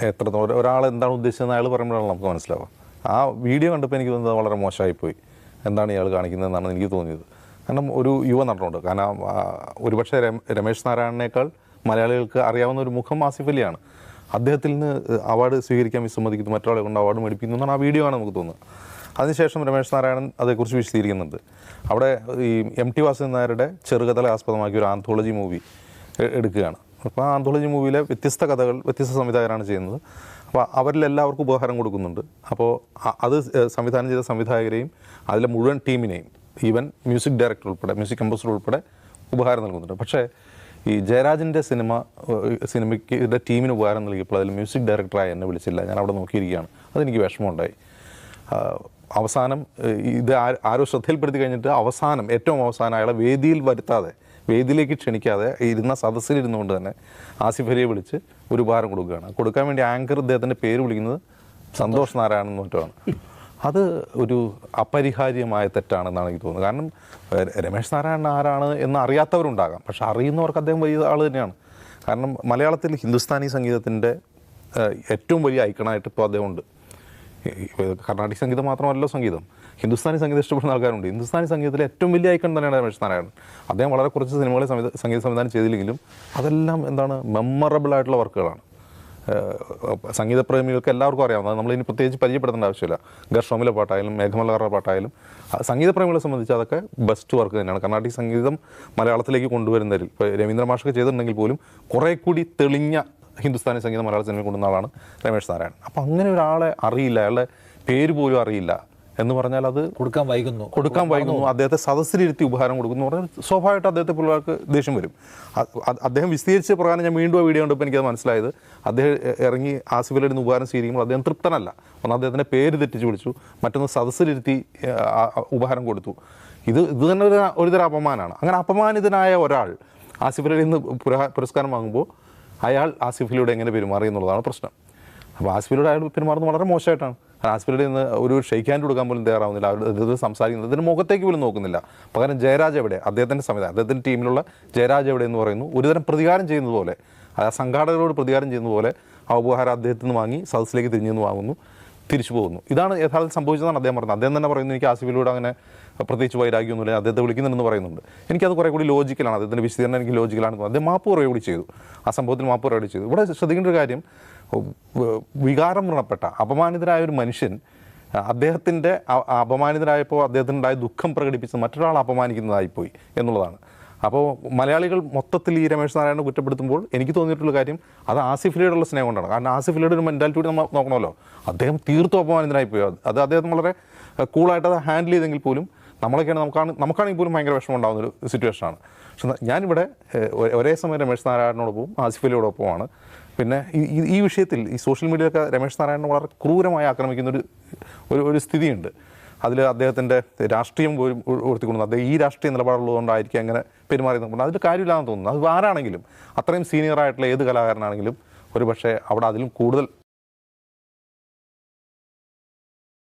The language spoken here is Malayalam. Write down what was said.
എത്രത്തോളം ഒരാൾ എന്താണ് ഉദ്ദേശിച്ചതെന്ന് അയാൾ പറയുമ്പോഴാണ് നമുക്ക് മനസ്സിലാവുക. ആ വീഡിയോ കണ്ടപ്പോൾ എനിക്ക് തോന്നുന്നത് വളരെ മോശമായിപ്പോയി. എന്താണ് ഇയാൾ കാണിക്കുന്നതെന്നാണ് എനിക്ക് തോന്നിയത്. കാരണം ഒരു യുവ നടനുണ്ട്, കാരണം ഒരുപക്ഷെ രമേശ് നാരായണനേക്കാൾ മലയാളികൾക്ക് അറിയാവുന്ന ഒരു മുഖം ആസിഫ് അലിയാണ്. അദ്ദേഹത്തിൽ നിന്ന് അവാർഡ് സ്വീകരിക്കാൻ വിസമ്മതിക്കുന്നു, മറ്റൊരാളെ കൊണ്ട് അവാർഡ് മേടിപ്പിക്കുന്നു എന്നാണ് ആ വീഡിയോ ആണ് നമുക്ക് തോന്നുന്നത്. അതിനുശേഷം രമേശ് നാരായണൻ അതേക്കുറിച്ച് വിശദീകരിക്കുന്നുണ്ട്. അവിടെ ഈ MT വാസുദേവൻ നായരുടെ ചെറുകഥകളെ ആസ്പദമാക്കി ഒരു ആന്തോളജി മൂവി എടുക്കുകയാണ്. അപ്പോൾ ആ ആന്തോളജി മൂവിയിലെ വ്യത്യസ്ത കഥകൾ വ്യത്യസ്ത സംവിധായകരാണ് ചെയ്യുന്നത്. അപ്പോൾ അവരിലെല്ലാവർക്കും ഉപഹാരം കൊടുക്കുന്നുണ്ട്. അപ്പോൾ അത് സംവിധാനം ചെയ്ത സംവിധായകരെയും അതിലെ മുഴുവൻ ടീമിനെയും, ഈവൻ മ്യൂസിക് ഡയറക്ടർ ഉൾപ്പെടെ, മ്യൂസിക് കമ്പോസർ ഉൾപ്പെടെ ഉപഹാരം നൽകുന്നുണ്ട്. പക്ഷേ ഈ ജയരാജൻ്റെ സിനിമയ്ക്ക് ടീമിന് ഉപഹാരം നൽകിയപ്പോൾ അതിൽ മ്യൂസിക് ഡയറക്ടറായി എന്നെ വിളിച്ചില്ല. ഞാൻ അവിടെ നോക്കിയിരിക്കുകയാണ്. അതെനിക്ക് വിഷമമുണ്ടായി. അവസാനം ഇത് ആരോ ശ്രദ്ധയിൽപ്പെടുത്തി കഴിഞ്ഞിട്ട് ഏറ്റവും അവസാനം അയാളെ വേദിയിൽ വരുത്താതെ, വേദിയിലേക്ക് ക്ഷണിക്കാതെ ഇരുന്ന സദസ്സിലിരുന്നുകൊണ്ട് തന്നെ ആസിഫ് അലിയെ വിളിച്ച് ഒരു ഉപഹാരം കൊടുക്കുകയാണ്. കൊടുക്കാൻ വേണ്ടി ആങ്കർ ഇദ്ദേഹത്തിൻ്റെ പേര് വിളിക്കുന്നത് സന്തോഷ് നാരായണൻ എന്ന് മറ്റുമാണ്. അത് ഒരു അപരിഹാര്യമായ തെറ്റാണെന്നാണ് എനിക്ക് തോന്നുന്നത്. കാരണം രമേശ് നാരായണൻ ആരാണ് എന്ന് അറിയാത്തവരുണ്ടാകാം, പക്ഷെ അറിയുന്നവർക്ക് അദ്ദേഹം വലിയ ആൾ തന്നെയാണ്. കാരണം മലയാളത്തിൽ ഹിന്ദുസ്ഥാനി സംഗീതത്തിൻ്റെ ഏറ്റവും വലിയ ഐക്കണായിട്ട് ഇപ്പോൾ അദ്ദേഹം ഉണ്ട്. കർണാടിക് സംഗീതം മാത്രമല്ലല്ലോ സംഗീതം, ഹിന്ദുസ്ഥാനി സംഗീതം ഇഷ്ടപ്പെടുന്ന ആൾക്കാരുണ്ട്. ഹിന്ദുസ്ഥാനി സംഗീതത്തിലെ ഏറ്റവും വലിയ ഐക്കൺ തന്നെയാണ് രമേശ് നാരായണൻ. അദ്ദേഹം വളരെ കുറച്ച് സിനിമകളെ സംഗീത സംവിധാനം ചെയ്തില്ലെങ്കിലും അതെല്ലാം മെമ്മറബിൾ ആയിട്ടുള്ള വർക്കുകളാണ്. സംഗീതപ്രേമികൾക്ക് എല്ലാവർക്കും അറിയാവുന്നത്, നമ്മളിനി പ്രത്യേകിച്ച് പരിചയപ്പെടുത്തേണ്ട ആവശ്യമില്ല. ഗർഷോമിലെ പാട്ടായാലും മേഘമൽഹാറിൻ്റെ പാട്ടായാലും സംഗീതപ്രേമികളെ സംബന്ധിച്ച് അതൊക്കെ ബെസ്റ്റ് വർക്ക് തന്നെയാണ്. കർണാടിക് സംഗീതം മലയാളത്തിലേക്ക് കൊണ്ടുവരുന്നതിൽ ഇപ്പോൾ രവീന്ദ്ര മാഷൊക്കെ ചെയ്തിട്ടുണ്ടെങ്കിൽ പോലും കുറേ കൂടി തെളിഞ്ഞ ഹിന്ദുസ്ഥാനി സംഗീതം മലയാള സിനിമയിൽ കൊണ്ടുവന്ന ആളാണ് രമേശ് നാരായണൻ. അപ്പോൾ അങ്ങനെ ഒരാളെ അറിയില്ല, അയാളുടെ പേര് പോലും അറിയില്ല എന്ന് പറഞ്ഞാൽ അത് കൊടുക്കാൻ വൈകുന്നു. അദ്ദേഹത്തെ സദസ്സിലിരുത്തി ഉപഹാരം കൊടുക്കുന്നു പറഞ്ഞാൽ സ്വാഭാവികമായിട്ട് അദ്ദേഹത്തെ പിള്ളേർക്ക് ദേഷ്യം വരും. അദ്ദേഹം വിശദീകരിച്ച പ്രകാരം ഞാൻ വീണ്ടും ആ വീഡിയോ കണ്ടപ്പോൾ എനിക്കത് മനസ്സിലായത്, അദ്ദേഹം ഇറങ്ങി ആസിഫ് അലിയുടെ ഉപഹാരം സ്വീകരിക്കുമ്പോൾ അദ്ദേഹം തൃപ്തനല്ല. ഒന്ന് അദ്ദേഹത്തിൻ്റെ പേര് തെറ്റിച്ച് വിളിച്ചു, മറ്റൊന്ന് സദസ്സിലിരുത്തി ഉപഹാരം കൊടുത്തു. ഇത് തന്നെ ഒരുതരം അപമാനമാണ്. അങ്ങനെ അപമാനിതനായ ഒരാൾ ആസിഫ് അലിയിൽ നിന്ന് പുരസ്കാരം വാങ്ങുമ്പോൾ അയാൾ ആസിഫ് അലിയോട് എങ്ങനെ പെരുമാറി എന്നുള്ളതാണ് പ്രശ്നം. അപ്പോൾ ആസിഫ് അലിയോട് അയാൾ പെരുമാറുന്നത് വളരെ മോശമായിട്ടാണ്. ആസിഫ് അലിയിൽ നിന്ന് ഒരു ഷെയ്ക്ക് ഹാൻഡ് കൊടുക്കാൻ പോലും തയ്യാറാവുന്നില്ല, അവർ സംസാരിക്കുന്നത് അതിന് മുഖത്തേക്ക് പോലും നോക്കുന്നില്ല. പകരം ജയരാജ് എവിടെ, അദ്ദേഹത്തിൻ്റെ സംവിധാനം, അദ്ദേഹത്തിൻ്റെ ടീമിലുള്ള ജയരാജ് എവിടെ എന്ന് പറയുന്നു. ഒരുതരം പ്രതികാരം ചെയ്യുന്നത് പോലെ, ആ സംഘാടകരോട് പ്രതികാരം ചെയ്യുന്നത് പോലെ ആ ഉപഹാരം അദ്ദേഹത്തിൽ നിന്ന് വാങ്ങി സദസ്സിലേക്ക് തിരിഞ്ഞു നിന്ന് വാങ്ങുന്നു, തിരിച്ചു പോകുന്നു. ഇതാണ് യഥാർത്ഥത്തിൽ സംഭവിച്ചതാണ് അദ്ദേഹം പറഞ്ഞത്. അദ്ദേഹം തന്നെ പറയുന്നു, എനിക്ക് ആസിഫ് അലിയോട് അങ്ങനെ പ്രത്യേകിച്ച് വൈരാഗ്യമൊന്നുമില്ല, അദ്ദേഹത്തെ വിളിക്കുന്നുണ്ടെന്ന് പറയുന്നുണ്ട്. എനിക്കത് കുറേ കൂടി ലോജിക്കലാണ്, അദ്ദേഹത്തിൻ്റെ വിശദീകരണം എനിക്ക് ലോജിക്കലാണെന്ന് തോന്നുന്നു. അദ്ദേഹം മാപ്പ് പറയുക കൂടി ചെയ്തു, ആ സംഭവത്തിൽ മാപ്പ് പറയുക ചെയ്തു. ഇവിടെ ശ്രദ്ധിക്കേണ്ട ഒരു കാര്യം, വികാരം വ്രണപ്പെട്ട അപമാനിതരായ ഒരു മനുഷ്യൻ അദ്ദേഹത്തിൻ്റെ അപമാനിതരായപ്പോൾ അദ്ദേഹത്തിനുണ്ടായ ദുഃഖം പ്രകടിപ്പിച്ച് മറ്റൊരാൾ അപമാനിക്കുന്നതായിപ്പോയി എന്നുള്ളതാണ്. അപ്പോൾ മലയാളികൾ മൊത്തത്തിൽ ഈ രമേശ് നാരായണനെ കുറ്റപ്പെടുത്തുമ്പോൾ എനിക്ക് തോന്നിയിട്ടുള്ള കാര്യം അത് ആസിഫ് അലിയോടുള്ള സ്നേഹം കൊണ്ടാണ്. കാരണം ആസിഫ് അലിയുടെ ഒരു മെൻറ്റാലിറ്റി നമ്മൾ നോക്കണമല്ലോ. അദ്ദേഹം തീർത്തും അപമാനിതനായിപ്പോയി. അത് അദ്ദേഹം വളരെ കൂളായിട്ട് അത് ഹാൻഡിൽ ചെയ്തെങ്കിൽ പോലും നമുക്കാണെങ്കിൽ പോലും ഭയങ്കര വിഷമം ഉണ്ടാകുന്നൊരു സിറ്റുവേഷനാണ്. പക്ഷെ ഞാനിവിടെ ഒരേ സമയം രമേശ് നാരായണനോടൊപ്പം ആസിഫ് അലിയോടൊപ്പമാണ്. പിന്നെ ഈ വിഷയത്തിൽ ഈ സോഷ്യൽ മീഡിയയിലൊക്കെ രമേശ് നാരായണനെ വളരെ ക്രൂരമായി ആക്രമിക്കുന്നൊരു ഒരു സ്ഥിതിയുണ്ട്. അതിൽ അദ്ദേഹത്തിൻ്റെ രാഷ്ട്രീയം പോലും ഉയർത്തിക്കൊണ്ടു, അദ്ദേഹം ഈ രാഷ്ട്രീയ നിലപാടുള്ളതുകൊണ്ടായിരിക്കും അങ്ങനെ പെരുമാറി നോക്കുന്നത്. അതിൽ കാര്യമില്ലാന്ന് തോന്നുന്നു. അത് ആരാണെങ്കിലും, അത്രയും സീനിയറായിട്ടുള്ള ഏത് കലാകാരനാണെങ്കിലും ഒരു പക്ഷേ അവിടെ അതിലും കൂടുതൽ